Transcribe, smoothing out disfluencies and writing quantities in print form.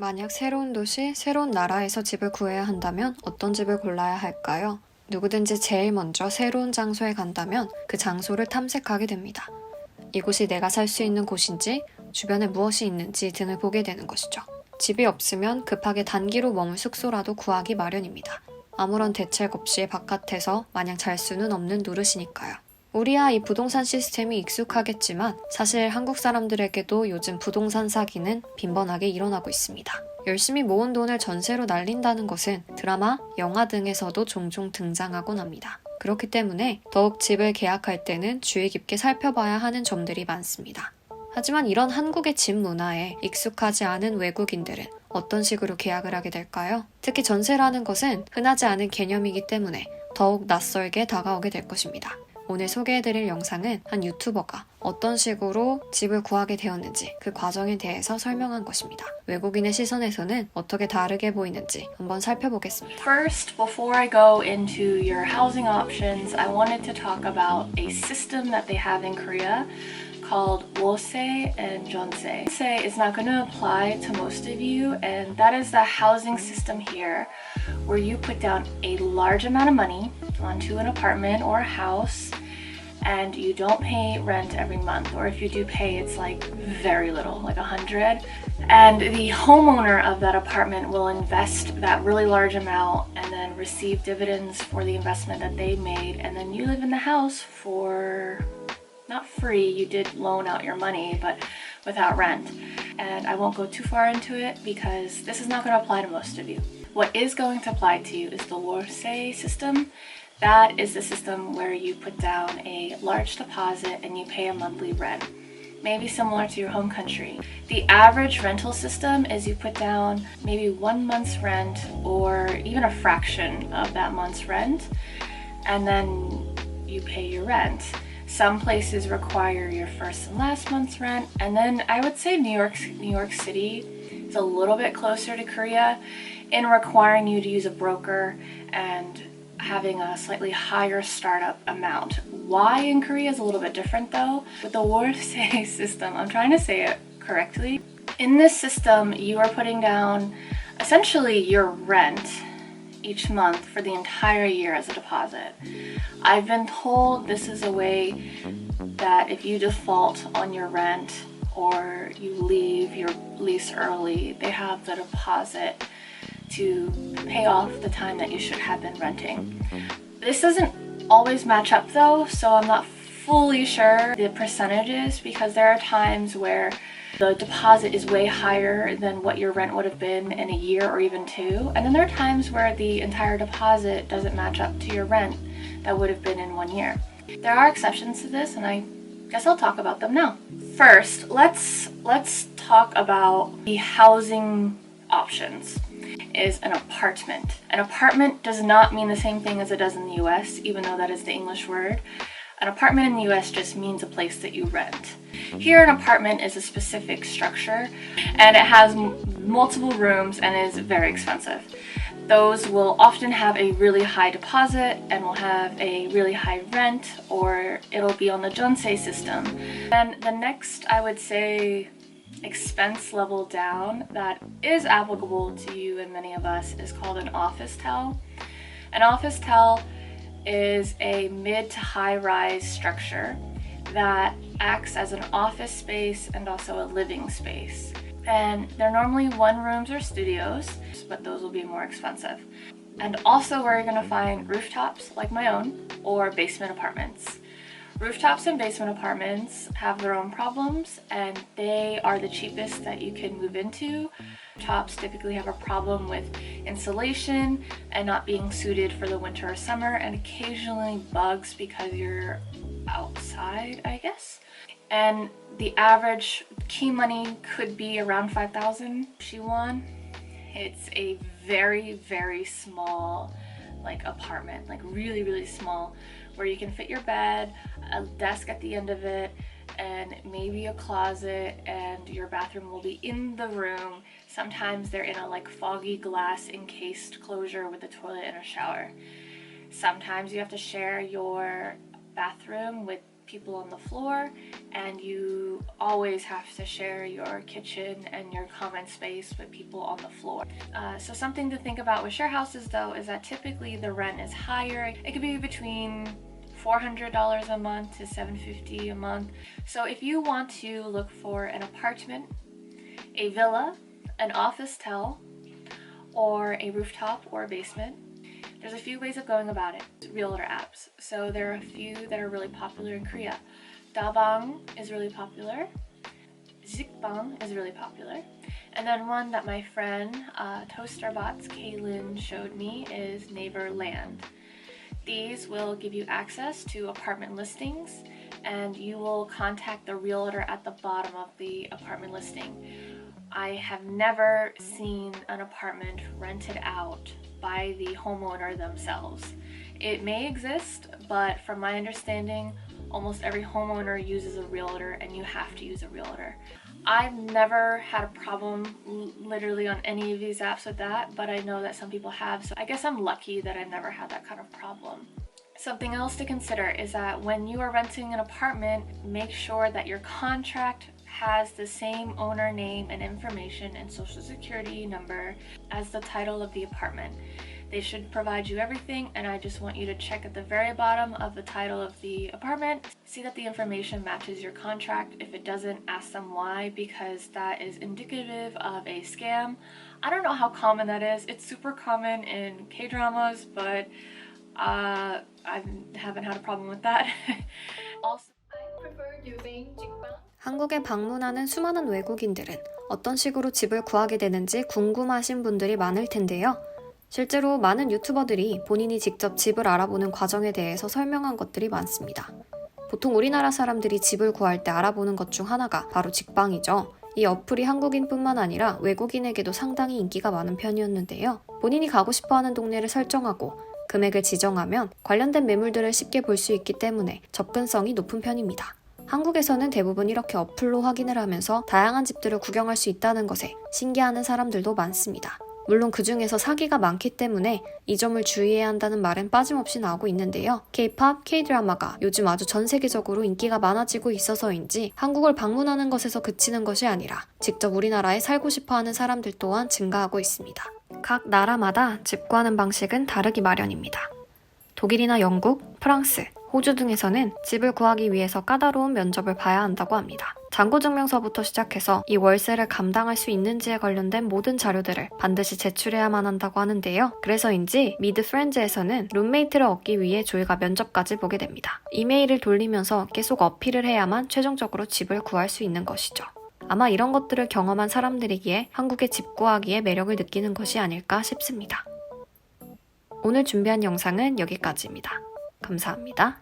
만약 새로운 도시, 새로운 나라에서 집을 구해야 한다면 어떤 집을 골라야 할까요? 누구든지 제일 먼저 새로운 장소에 간다면 그 장소를 탐색하게 됩니다. 이곳이 내가 살 수 있는 곳인지, 주변에 무엇이 있는지 등을 보게 되는 것이죠. 집이 없으면 급하게 단기로 머물 숙소라도 구하기 마련입니다. 아무런 대책 없이 바깥에서 마냥 잘 수는 없는 노릇이니까요. 우리야 이 부동산 시스템이 익숙하겠지만 사실 한국 사람들에게도 요즘 부동산 사기는 빈번하게 일어나고 있습니다. 열심히 모은 돈을 전세로 날린다는 것은 드라마, 영화 등에서도 종종 등장하곤 합니다. 그렇기 때문에 더욱 집을 계약할 때는 주의 깊게 살펴봐야 하는 점들이 많습니다. 하지만 이런 한국의 집 문화에 익숙하지 않은 외국인들은 어떤 식으로 계약을 하게 될까요? 특히 전세라는 것은 흔하지 않은 개념이기 때문에 더욱 낯설게 다가오게 될 것입니다. 오늘 소개해드릴 영상은 한 유튜버가 어떤 식으로 집을 구하게 되었는지 그 과정에 대해서 설명한 것입니다. 외국인의 시선에서는 어떻게 다르게 보이는지 한번 살펴보겠습니다. First, before I go into your housing options, I wanted to talk about a system that they have in Korea called 월세 and 전세. 월세 is not going to apply to most of you, and that is the housing system here where you put down a large amount of money onto an apartment or a house and you don't pay rent every month, or if you do pay, it's like very little, like 100. And the homeowner of that apartment will invest that really large amount and then receive dividends for the investment that they made, and then you live in the house for not free, you did loan out your money, but without rent. And I won't go too far into it because this is not going to apply to most of you. What is going to apply to you is the 월세 system. That is the system where you put down a large deposit and you pay a monthly rent, maybe similar to your home country. The average rental system is you put down maybe 1 month's rent or even a fraction of that month's rent, and then you pay your rent. Some places require your first and last month's rent, and then I would say New York City is a little bit closer to Korea in requiring you to use a broker and having a slightly higher startup amount. Why in Korea is a little bit different though. With the 월세 system, I'm trying to say it correctly. In this system, you are putting down essentially your rent each month for the entire year as a deposit. I've been told this is a way that if you default on your rent or you leave your lease early, they have the deposit to pay off the time that you should have been renting. This doesn't always match up though, so I'm not fully sure the percentages because there are times where the deposit is way higher than what your rent would have been in a year or even 2. And then there are times where the entire deposit doesn't match up to your rent that would have been in 1 year. There are exceptions to this, and I guess I'll talk about them now. First, let's talk about the housing options. Is an apartment. An apartment does not mean the same thing as it does in the US, even though that is the English word. An apartment in the US just means a place that you rent. Here, an apartment is a specific structure, and it has multiple rooms and is very expensive. Those will often have a really high deposit and will have a really high rent, or it'll be on the 전세 system. And the next, I would say, expense level down that is applicable to you and many of us is called an office tel. An office tel is a mid to high rise structure that acts as an office space and also a living space. And they're normally 1 rooms or studios, but those will be more expensive. And also where you're going to find rooftops like my own or basement apartments. Rooftops and basement apartments have their own problems, and they are the cheapest that you can move into. Rooftops typically have a problem with insulation and not being suited for the winter or summer, and occasionally bugs because you're outside, I guess. And the average key money could be around 5,000 won. It's a very, very small apartment, really, really small, where you can fit your bed, a desk at the end of it, and maybe a closet, and your bathroom will be in the room. Sometimes they're in a foggy glass encased closure with a toilet and a shower. Sometimes you have to share your bathroom with people on the floor, and you always have to share your kitchen and your common space with people on the floor. So something to think about with share houses though is that typically the rent is higher. It could be between $400 a month to $750 a month. So if you want to look for an apartment, a villa, an office tel, or a rooftop or a basement, there's a few ways of going about it. Realtor apps. So there are a few that are really popular in Korea. Dabang is really popular. Zikbang is really popular. And then one that my friend Toasterbots Kaylin showed me is Neighborland. These will give you access to apartment listings, and you will contact the realtor at the bottom of the apartment listing. I have never seen an apartment rented out by the homeowner themselves. It may exist, but from my understanding, almost every homeowner uses a realtor, and you have to use a realtor. I've never had a problem literally on any of these apps with that, but I know that some people have, so I guess I'm lucky that I've never had that kind of problem. Something else to consider is that when you are renting an apartment, make sure that your contract has the same owner name and information and social security number as the title of the apartment. They should provide you everything, and I just want you to check at the very bottom of the title of the apartment, see that the information matches your contract. If it doesn't, ask them why, because that is indicative of a scam. I don't know how common that is. It's super common in K-dramas, but I haven't had a problem with that. Also, I prefer using 집방. 한국에 방문하는 수많은 외국인들은 어떤 식으로 집을 구하게 되는지 궁금하신 분들이 많을 텐데요. 실제로 많은 유튜버들이 본인이 직접 집을 알아보는 과정에 대해서 설명한 것들이 많습니다. 보통 우리나라 사람들이 집을 구할 때 알아보는 것 중 하나가 바로 직방이죠. 이 어플이 한국인뿐만 아니라 외국인에게도 상당히 인기가 많은 편이었는데요. 본인이 가고 싶어하는 동네를 설정하고 금액을 지정하면 관련된 매물들을 쉽게 볼 수 있기 때문에 접근성이 높은 편입니다. 한국에서는 대부분 이렇게 어플로 확인을 하면서 다양한 집들을 구경할 수 있다는 것에 신기해하는 사람들도 많습니다. 물론 그 중에서 사기가 많기 때문에 이 점을 주의해야 한다는 말은 빠짐없이 나오고 있는데요. K-팝, K-드라마가 요즘 아주 전 세계적으로 인기가 많아지고 있어서인지 한국을 방문하는 것에서 그치는 것이 아니라 직접 우리나라에 살고 싶어하는 사람들 또한 증가하고 있습니다. 각 나라마다 집 구하는 방식은 다르기 마련입니다. 독일이나 영국, 프랑스, 호주 등에서는 집을 구하기 위해서 까다로운 면접을 봐야 한다고 합니다. 잔고증명서부터 시작해서 이 월세를 감당할 수 있는지에 관련된 모든 자료들을 반드시 제출해야만 한다고 하는데요. 그래서인지 미드 프렌즈에서는 룸메이트를 얻기 위해 저희가 면접까지 보게 됩니다. 이메일을 돌리면서 계속 어필을 해야만 최종적으로 집을 구할 수 있는 것이죠. 아마 이런 것들을 경험한 사람들이기에 한국의 집 구하기에 매력을 느끼는 것이 아닐까 싶습니다. 오늘 준비한 영상은 여기까지입니다. 감사합니다.